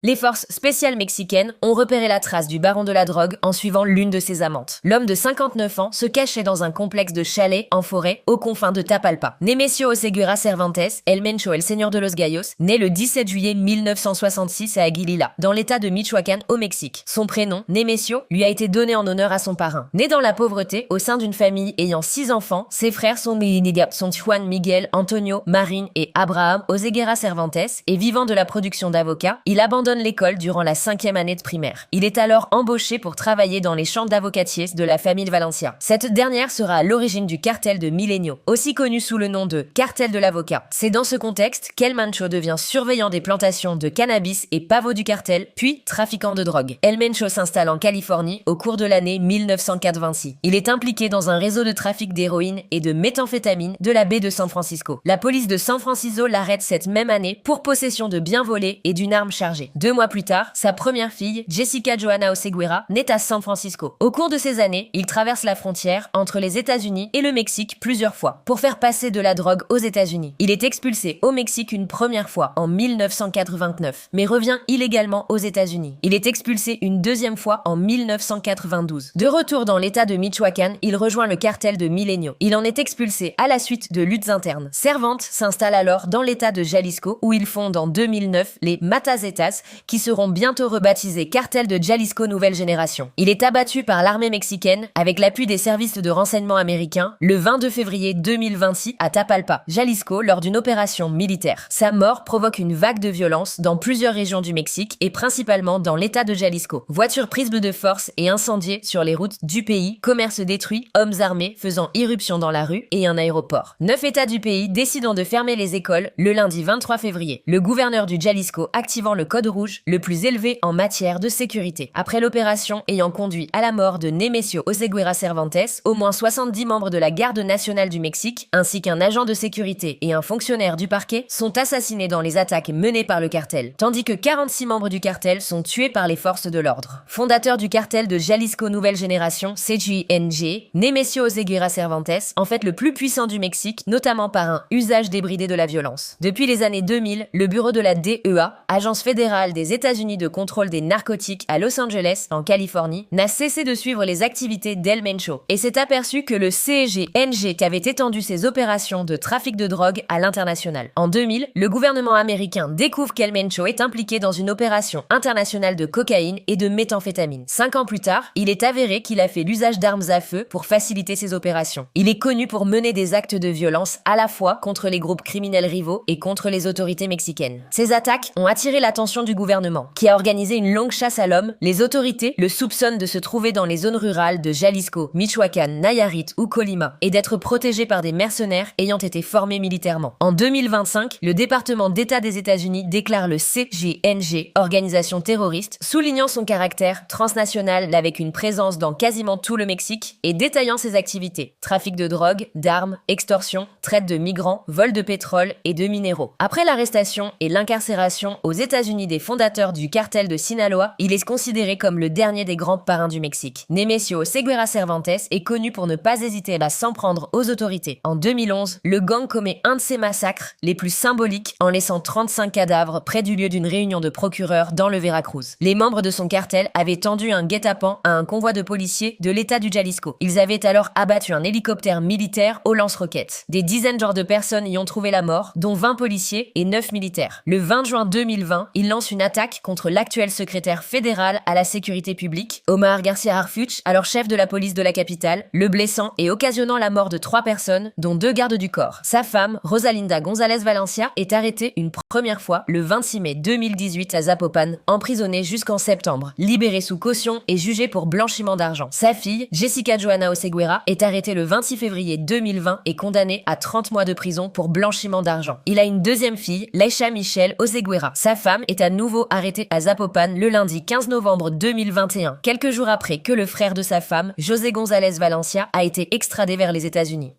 Les forces spéciales mexicaines ont repéré la trace du baron de la drogue en suivant l'une de ses amantes. L'homme de 59 ans se cachait dans un complexe de chalets en forêt aux confins de Tapalpa. Nemesio Oseguera Cervantes, El Mencho el Señor de los Gallos, né le 17 juillet 1966 à Aguililla, dans l'état de Michoacán au Mexique. Son prénom, Nemesio, lui a été donné en honneur à son parrain. Né dans la pauvreté, au sein d'une famille ayant 6 enfants, ses frères sont Juan, Miguel, Antonio, Marín et Abraham Oseguera Cervantes, et vivant de la production d'avocats, il abandonne l'école durant la 5e année de primaire. Il est alors embauché pour travailler dans les champs d'avocatiers de la famille Valencia. Cette dernière sera à l'origine du cartel de Milenio, aussi connu sous le nom de cartel de l'avocat. C'est dans ce contexte qu'El Mencho devient surveillant des plantations de cannabis et pavot du cartel, puis trafiquant de drogue. El Mencho s'installe en Californie au cours de l'année 1986. Il est impliqué dans un réseau de trafic d'héroïne et de méthamphétamine de la baie de San Francisco. La police de San Francisco l'arrête cette même année pour possession de biens volés et d'une arme chargée. 2 mois plus tard, sa première fille, Jessica Johanna Oseguera, naît à San Francisco. Au cours de ces années, il traverse la frontière entre les États-Unis et le Mexique plusieurs fois pour faire passer de la drogue aux États-Unis. Il est expulsé au Mexique une première fois en 1989, mais revient illégalement aux États-Unis. Il est expulsé une deuxième fois en 1992. De retour dans l'état de Michoacán, il rejoint le cartel de Milenio. Il en est expulsé à la suite de luttes internes. Cervantes s'installe alors dans l'état de Jalisco où il fonde en 2009 les Matazetas qui seront bientôt rebaptisés Cartel de Jalisco Nouvelle Génération. Il est abattu par l'armée mexicaine avec l'appui des services de renseignement américains le 22 février 2026 à Tapalpa, Jalisco, lors d'une opération militaire. Sa mort provoque une vague de violence dans plusieurs régions du Mexique et principalement dans l'état de Jalisco. Voitures prises de force et incendiées sur les routes du pays, commerce détruit, hommes armés faisant irruption dans la rue et un aéroport. 9 États du pays décidant de fermer les écoles le lundi 23 février. Le gouverneur du Jalisco activant le code rouge, le plus élevé en matière de sécurité. Après l'opération ayant conduit à la mort de Nemesio Oseguera Cervantes, au moins 70 membres de la Garde nationale du Mexique, ainsi qu'un agent de sécurité et un fonctionnaire du parquet, sont assassinés dans les attaques menées par le cartel, tandis que 46 membres du cartel sont tués par les forces de l'ordre. Fondateur du cartel de Jalisco Nouvelle Génération, CJNG, Nemesio Oseguera Cervantes, en fait le plus puissant du Mexique, notamment par un usage débridé de la violence. Depuis les années 2000, le bureau de la DEA, agence fédérale des États-Unis de contrôle des narcotiques à Los Angeles, en Californie, n'a cessé de suivre les activités d'El Mencho et s'est aperçu que le CJNG avait étendu ses opérations de trafic de drogue à l'international. En 2000, le gouvernement américain découvre qu'El Mencho est impliqué dans une opération internationale de cocaïne et de méthamphétamine. 5 ans plus tard, il est avéré qu'il a fait l'usage d'armes à feu pour faciliter ses opérations. Il est connu pour mener des actes de violence à la fois contre les groupes criminels rivaux et contre les autorités mexicaines. Ces attaques ont attiré l'attention du gouvernement, qui a organisé une longue chasse à l'homme. Les autorités le soupçonnent de se trouver dans les zones rurales de Jalisco, Michoacán, Nayarit ou Colima et d'être protégé par des mercenaires ayant été formés militairement. En 2025, le département d'État des États-Unis déclare le CJNG organisation terroriste, soulignant son caractère transnational avec une présence dans quasiment tout le Mexique et détaillant ses activités: trafic de drogue, d'armes, extorsion, traite de migrants, vol de pétrole et de minéraux. Après l'arrestation et l'incarcération aux États-Unis des fondateurs du cartel de Sinaloa, il est considéré comme le dernier des grands parrains du Mexique. Nemesio Oseguera Cervantes est connu pour ne pas hésiter à s'en prendre aux autorités. En 2011, le gang commet un de ses massacres les plus symboliques en laissant 35 cadavres près du lieu d'une réunion de procureurs dans le Veracruz. Les membres de son cartel avaient tendu un guet-apens à un convoi de policiers de l'état du Jalisco. Ils avaient alors abattu un hélicoptère militaire au lance-roquettes. Des dizaines de personnes y ont trouvé la mort, dont 20 policiers et 9 militaires. Le 20 juin 2020, il lance une attaque contre l'actuel secrétaire fédéral à la sécurité publique, Omar Garcia Harfuch, alors chef de la police de la capitale, le blessant et occasionnant la mort de 3 personnes, dont 2 gardes du corps. Sa femme, Rosalinda González Valencia, est arrêtée une première fois le 26 mai 2018 à Zapopan, emprisonnée jusqu'en septembre, libérée sous caution et jugée pour blanchiment d'argent. Sa fille, Jessica Johanna Oseguera, est arrêtée le 26 février 2020 et condamnée à 30 mois de prison pour blanchiment d'argent. Il a une deuxième fille, Leisha Michelle Oseguera. Sa femme est à nouveau arrêtée à Zapopan le lundi 15 novembre 2021, quelques jours après que le frère de sa femme, José González Valencia, a été extradé vers les États-Unis.